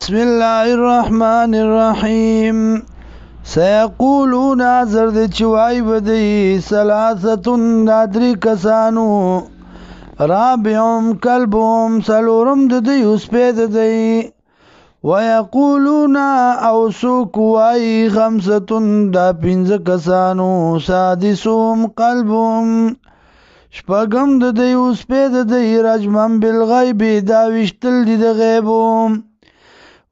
بسم الله الرحمن الرحيم سيقولون زرد چوای بدی ثلاثه نادری کسانو رابعهم كلبهم سلورم د دی اوس پید دی ويقولون او سوکوای خمسه دا پنځه کسانو سادسهم قلبهم شپږم د دی اوس پید دی رجمن بالغیب دا وشتل دی د غیبو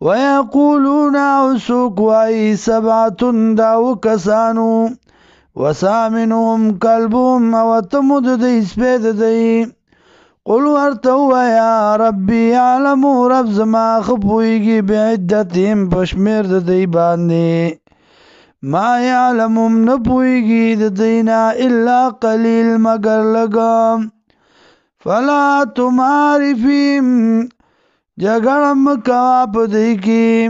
ويقولون عسوكواي سبعة داو كسانو وثامنهم كلبهم وتمد دي سبيد دي قل ورتوا يا ربي يعلم رب زما خبويگي بعدتهم پشمير دي باندي ما يعلمهم نبويگي دينا إلا قليل مگر لگام فلا تمار فيهم جگڑم کواب دی کی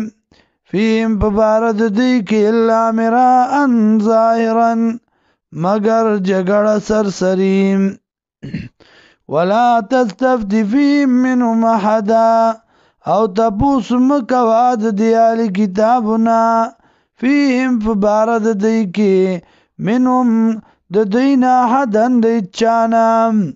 فیم پبارد دی کی اللہ مراءن ظاہرن مگر جگڑ سرسریم ولا تستفت فیم منهم احدا او تپوس مکواد دیالی کتابنا فیم پبارد دی کی منهم دینا حدن دی چانام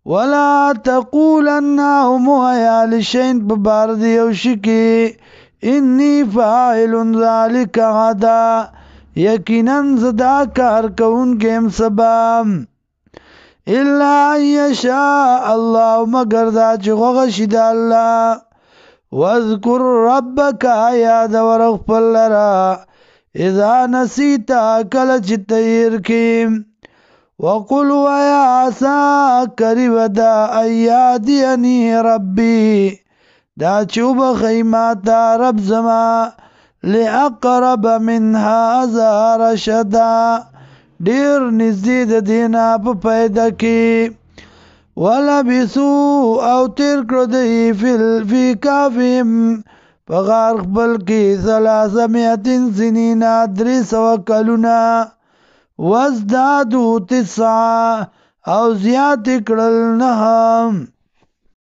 ولا تقولن هم ويا شيء ببارد يوشكي إني فاعل ذلك غدا يقينا زدا کار کون کیم سبام إلا أن يشاء الله مگر دا چغغ شد الله واذكر ربك ياد ورغفل لرا إذا نسيت كل چتير كيم وقل ويا عسى قريب دا اياديني ربي دا چوب خيماتا رب زما لأقرب من هذا رشدا دير نزدید دینا پا پیدا کی ولبسو او تیر کردی فی کافیم پا غارق بلکی 300 سنین دری سو کلونا وازدادو 9 او زیاد کړل نه